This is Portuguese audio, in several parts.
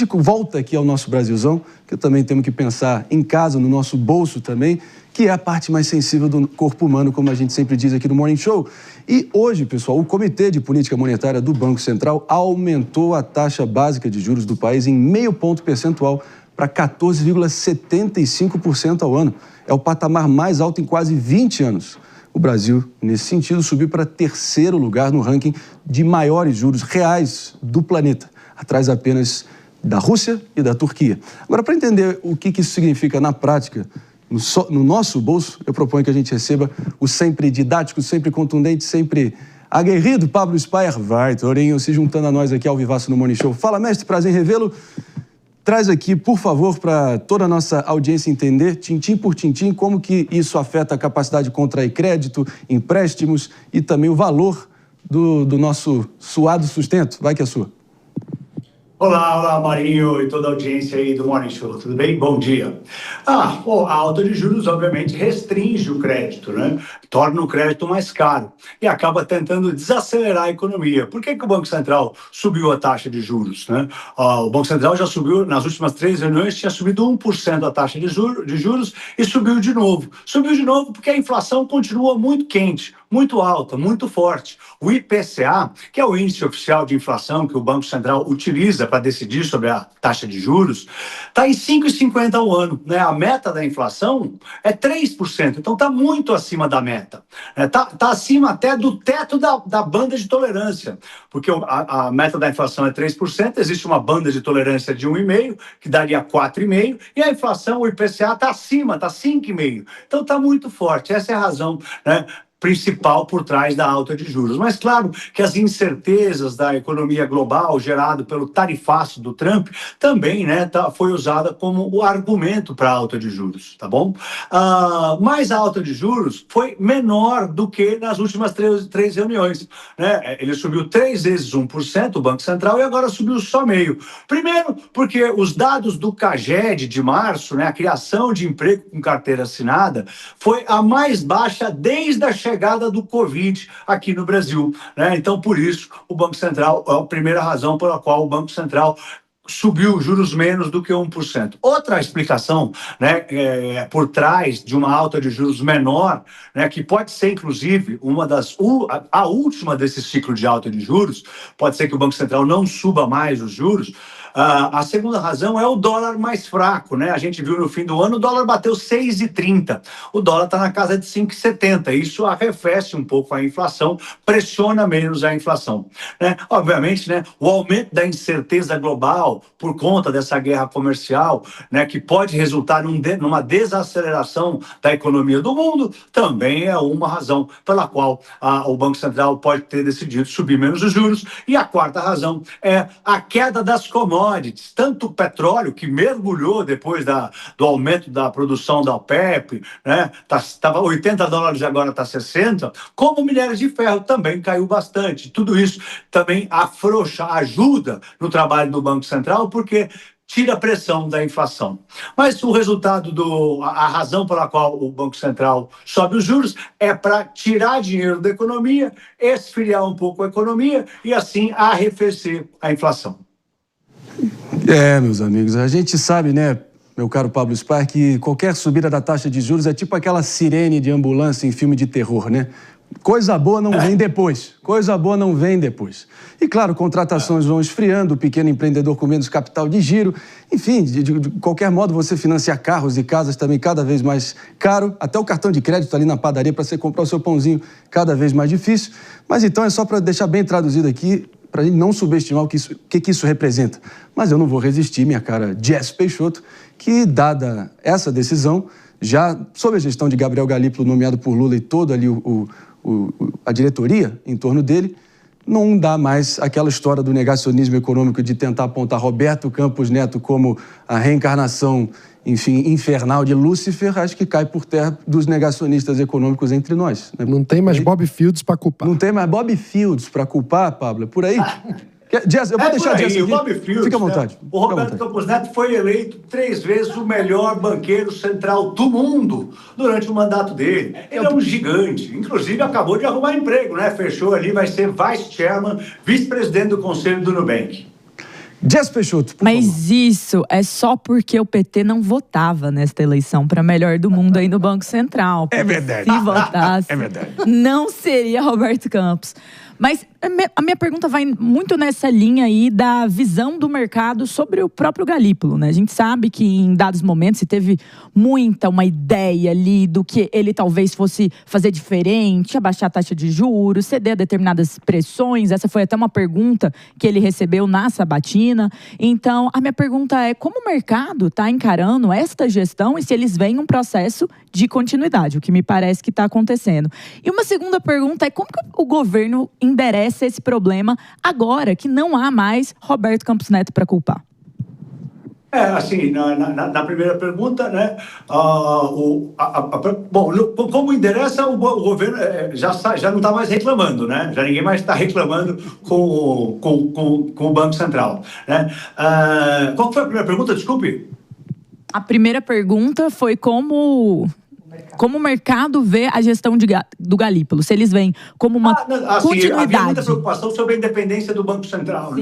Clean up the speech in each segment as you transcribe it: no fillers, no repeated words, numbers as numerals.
volta aqui ao nosso Brasilzão, que também temos que pensar em casa, no nosso bolso também, que é a parte mais sensível do corpo humano, como a gente sempre diz aqui no Morning Show. E hoje, pessoal, o Comitê de Política Monetária do Banco Central aumentou a taxa básica de juros do país em 0,5 ponto percentual para 14,75% ao ano. É o patamar mais alto em quase 20 anos. O Brasil, nesse sentido, subiu para terceiro lugar no ranking de maiores juros reais do planeta, atrás apenas da Rússia e da Turquia. Agora, para entender o que isso significa na prática, no nosso bolso, eu proponho que a gente receba o sempre didático, sempre contundente, sempre aguerrido Pablo Spyer. Vai, Torinho, se juntando a nós aqui ao vivaço no Morning Show. Fala, mestre, prazer em revê-lo. Traz aqui, por favor, para toda a nossa audiência entender, tintim por tintim, como que isso afeta a capacidade de contrair crédito, empréstimos e também o valor do nosso suado sustento. Vai que é sua. Olá, Marinho e toda a audiência aí do Morning Show, tudo bem? Bom dia. A alta de juros, obviamente, restringe o crédito, né? Torna o crédito mais caro e acaba tentando desacelerar a economia. Por que o Banco Central subiu a taxa de juros, né? O Banco Central já subiu, nas últimas 3 reuniões, tinha subido 1% a taxa de juros e subiu de novo. Subiu de novo porque a inflação continua muito quente, muito alta, muito forte. O IPCA, que é o índice oficial de inflação que o Banco Central utiliza para decidir sobre a taxa de juros, está em 5,50 ao ano, né? A meta da inflação é 3%, então está muito acima da meta. Está acima até do teto da banda de tolerância, porque a meta da inflação é 3%, existe uma banda de tolerância de 1,5%, que daria 4,5%, e a inflação, o IPCA, está acima, está 5,5%. Então está muito forte, essa é a razão, né, principal por trás da alta de juros. Mas claro que as incertezas da economia global gerado pelo tarifaço do Trump também, né, foi usada como o argumento para a alta de juros, tá bom? Mas a alta de juros foi menor do que nas últimas três reuniões, né? Ele subiu 3 vezes 1%, o Banco Central, e agora subiu só meio. Primeiro, porque os dados do CAGED de março, né, a criação de emprego com carteira assinada, foi a mais baixa desde a chegada do Covid aqui no Brasil, né? Então, por isso, o Banco Central é a primeira razão pela qual o Banco Central subiu juros menos do que 1%. Outra explicação, né, por trás de uma alta de juros menor, né, que pode ser, inclusive, a última desse ciclo de alta de juros, pode ser que o Banco Central não suba mais os juros. A segunda razão é o dólar mais fraco, né? A gente viu no fim do ano, o dólar bateu 6,30. O dólar está na casa de 5,70. Isso arrefece um pouco a inflação, pressiona menos a inflação, né? Obviamente, né, o aumento da incerteza global por conta dessa guerra comercial, né, que pode resultar numa desaceleração da economia do mundo, também é uma razão pela qual o Banco Central pode ter decidido subir menos os juros. E a quarta razão é a queda das commodities, tanto o petróleo, que mergulhou depois do aumento da produção da OPEP, né? Estava $80, agora está 60, como o minério de ferro também caiu bastante. Tudo isso também ajuda no trabalho do Banco Central, porque tira a pressão da inflação. Mas o resultado, a razão pela qual o Banco Central sobe os juros é para tirar dinheiro da economia, esfriar um pouco a economia e assim arrefecer a inflação. Meus amigos, a gente sabe, né, meu caro Pablo Spyer, que qualquer subida da taxa de juros é tipo aquela sirene de ambulância em filme de terror, né? Coisa boa não vem depois. Coisa boa não vem depois. E, claro, contratações vão esfriando, o pequeno empreendedor com menos capital de giro. Enfim, de qualquer modo, você financiar carros e casas também cada vez mais caro. Até o cartão de crédito ali na padaria para você comprar o seu pãozinho cada vez mais difícil. Mas, então, é só para deixar bem traduzido aqui, para a gente não subestimar o que isso representa. Mas eu não vou resistir, minha cara Jess Peixoto, que, dada essa decisão, já sob a gestão de Gabriel Galípolo, nomeado por Lula, e toda ali a diretoria em torno dele, não dá mais aquela história do negacionismo econômico de tentar apontar Roberto Campos Neto como a reencarnação, enfim, infernal de Lúcifer. Acho que cai por terra dos negacionistas econômicos entre nós, né? Não tem mais Bob Fields para culpar. Não tem mais Bob Fields para culpar, Pablo? É por aí? Jess, eu vou deixar por aí, Jess aqui. O Bob Fields, fica à vontade. Né? O Roberto Campos Neto foi eleito 3 vezes o melhor banqueiro central do mundo durante o mandato dele. Ele é um gigante. Inclusive, acabou de arrumar emprego, né? Fechou ali, vai ser vice-chairman, vice-presidente do Conselho do Nubank. Jess Peixoto, por Mas favor. isso é só porque o PT não votava nesta eleição para melhor do mundo aí no Banco Central. É verdade. Se votasse, É verdade. não seria Roberto Campos. Mas a minha pergunta vai muito nessa linha aí da visão do mercado sobre o próprio Galípolo, né? A gente sabe que em dados momentos se teve uma ideia ali do que ele talvez fosse fazer diferente, abaixar a taxa de juros, ceder a determinadas pressões. Essa foi até uma pergunta que ele recebeu na sabatina. Então, a minha pergunta é como o mercado está encarando esta gestão e se eles veem um processo de continuidade, o que me parece que está acontecendo. E uma segunda pergunta é como que o governo endereça esse problema agora que não há mais Roberto Campos Neto para culpar? Assim, na primeira pergunta, né, bom, como endereça, o governo já não está mais reclamando, né, já ninguém mais está reclamando com o Banco Central, né. Qual foi a primeira pergunta, desculpe? A primeira pergunta foi como o mercado vê a gestão do Galípolo, se eles veem como uma continuidade. Havia muita preocupação sobre a independência do Banco Central,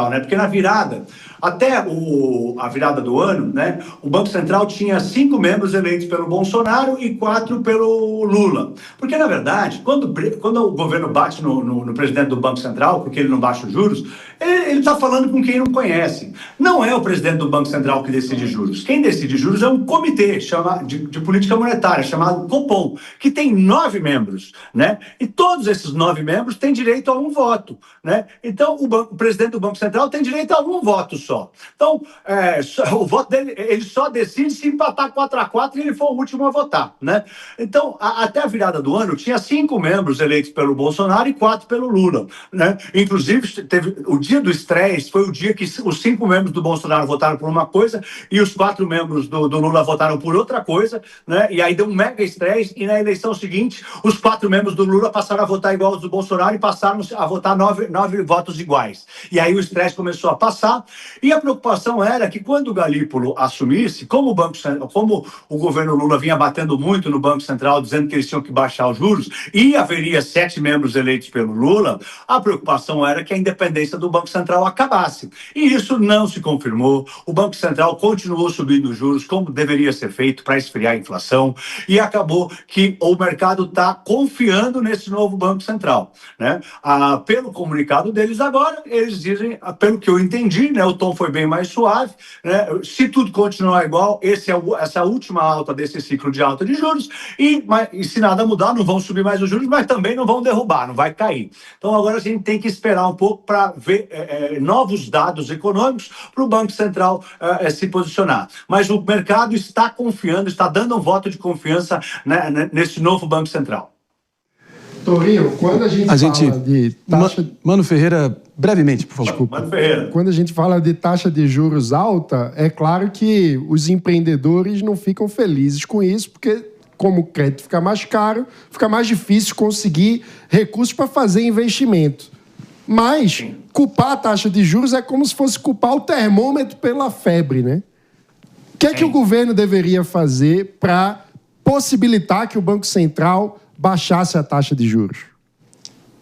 né? Porque na virada, até a virada do ano, né, o Banco Central tinha 5 membros eleitos pelo Bolsonaro e 4 pelo Lula. Porque, na verdade, quando o governo bate no presidente do Banco Central, porque ele não baixa os juros, ele está falando com quem não conhece. Não é o presidente do Banco Central que decide juros. Quem decide juros é um comitê de política monetária, chamado Copom, que tem 9 membros, né? E todos esses 9 membros têm direito a um voto, né? Então, o presidente do Banco Central tem direito a um voto só. Então, o voto dele, ele só decide se empatar 4-4 e ele for o último a votar, né? Então, até a virada do ano, tinha 5 membros eleitos pelo Bolsonaro e 4 pelo Lula, né? Inclusive, teve o dia do estresse, foi o dia que os 5 membros do Bolsonaro votaram por uma coisa e os 4 membros do Lula votaram por outra coisa, né? E aí deu um mega estresse, e na eleição seguinte, os 4 membros do Lula passaram a votar igual aos do Bolsonaro e passaram a votar 9 votos iguais. E aí o estresse começou a passar, e a preocupação era que quando o Galípolo assumisse, como o governo Lula vinha batendo muito no Banco Central, dizendo que eles tinham que baixar os juros, e haveria 7 membros eleitos pelo Lula, a preocupação era que a independência do Banco Central acabasse. E isso não se confirmou. O Banco Central continuou subindo os juros, como deveria ser feito para esfriar a inflação, e acabou que o mercado está confiando nesse novo Banco Central, né? Pelo comunicado deles agora, eles dizem, pelo que eu entendi, né, o tom foi bem mais suave, né? Se tudo continuar igual, essa é a última alta desse ciclo de alta de juros, e se nada mudar, não vão subir mais os juros, mas também não vão derrubar, não vai cair. Então agora a gente tem que esperar um pouco para ver novos dados econômicos para o Banco Central se posicionar. Mas o mercado está confiando, está dando um voto de confiança, né, nesse novo Banco Central. Torinho, quando a gente fala de taxa... Mano Ferreira, brevemente, por favor. Desculpa. Mano Ferreira. Quando a gente fala de taxa de juros alta, é claro que os empreendedores não ficam felizes com isso, porque como o crédito fica mais caro, fica mais difícil conseguir recursos para fazer investimento. Mas culpar a taxa de juros é como se fosse culpar o termômetro pela febre, né? O que é que o governo deveria fazer para possibilitar que o Banco Central baixasse a taxa de juros?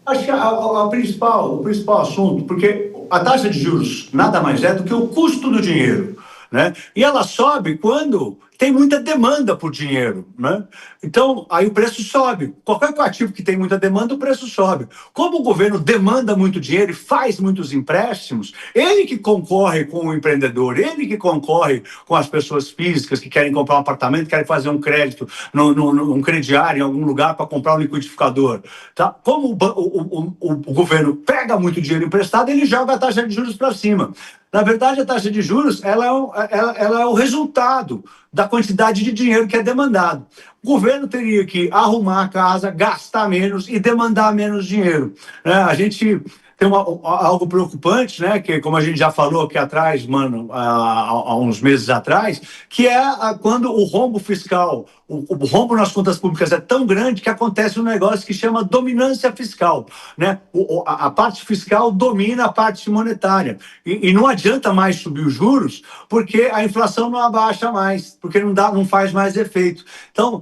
Acho que o principal assunto, porque a taxa de juros nada mais é do que o custo do dinheiro, né? E ela sobe quando tem muita demanda por dinheiro, né? Então, aí o preço sobe. Qualquer ativo que tem muita demanda, o preço sobe. Como o governo demanda muito dinheiro e faz muitos empréstimos, ele que concorre com o empreendedor, ele que concorre com as pessoas físicas que querem comprar um apartamento, querem fazer um crédito, um crediário em algum lugar para comprar um liquidificador. Tá? Como o governo pega muito dinheiro emprestado, ele joga a taxa de juros para cima. Na verdade, a taxa de juros ela é o resultado da quantidade de dinheiro que é demandado. O governo teria que arrumar a casa, gastar menos e demandar menos dinheiro, né? A gente tem algo preocupante, né? Que, como a gente já falou aqui atrás, há uns meses atrás, que é quando o rombo fiscal, o rombo nas contas públicas é tão grande que acontece um negócio que chama dominância fiscal, né? A parte fiscal domina a parte monetária. E não adianta mais subir os juros, porque a inflação não abaixa mais, porque não faz mais efeito. Então,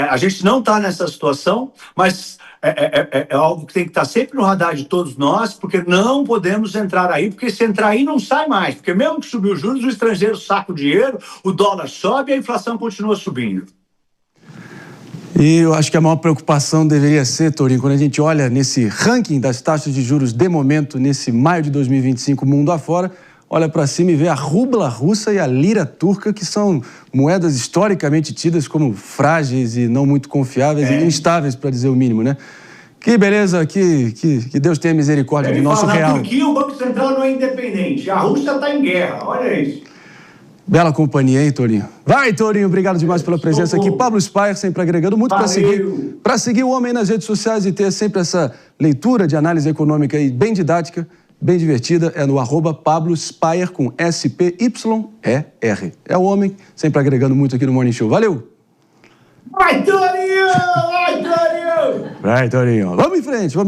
a gente não está nessa situação, mas é algo que tem que estar sempre no radar de todos nós, porque não podemos entrar aí, porque se entrar aí não sai mais, porque mesmo que subir os juros, o estrangeiro saca o dinheiro, o dólar sobe e a inflação continua subindo. E eu acho que a maior preocupação deveria ser, Torinho, quando a gente olha nesse ranking das taxas de juros de momento, nesse maio de 2025, mundo afora, olha para cima e vê a rubla russa e a lira turca, que são moedas historicamente tidas como frágeis e não muito confiáveis e instáveis, para dizer o mínimo, né? Que beleza, que Deus tenha misericórdia do nosso real. Na Turquia, o Banco Central não é independente, a Rússia está em guerra, olha isso. Bela companhia, hein, Torinho? Vai, Torinho, obrigado demais pela presença aqui. Pablo Spyer sempre agregando muito para seguir o homem nas redes sociais e ter sempre essa leitura de análise econômica aí bem didática, bem divertida. É no @Pablo Spyer com SPYER. É o homem sempre agregando muito aqui no Morning Show. Valeu! Vai, Torinho! Vai, Torinho! Vai, Torinho! Vamos em frente! Vamos...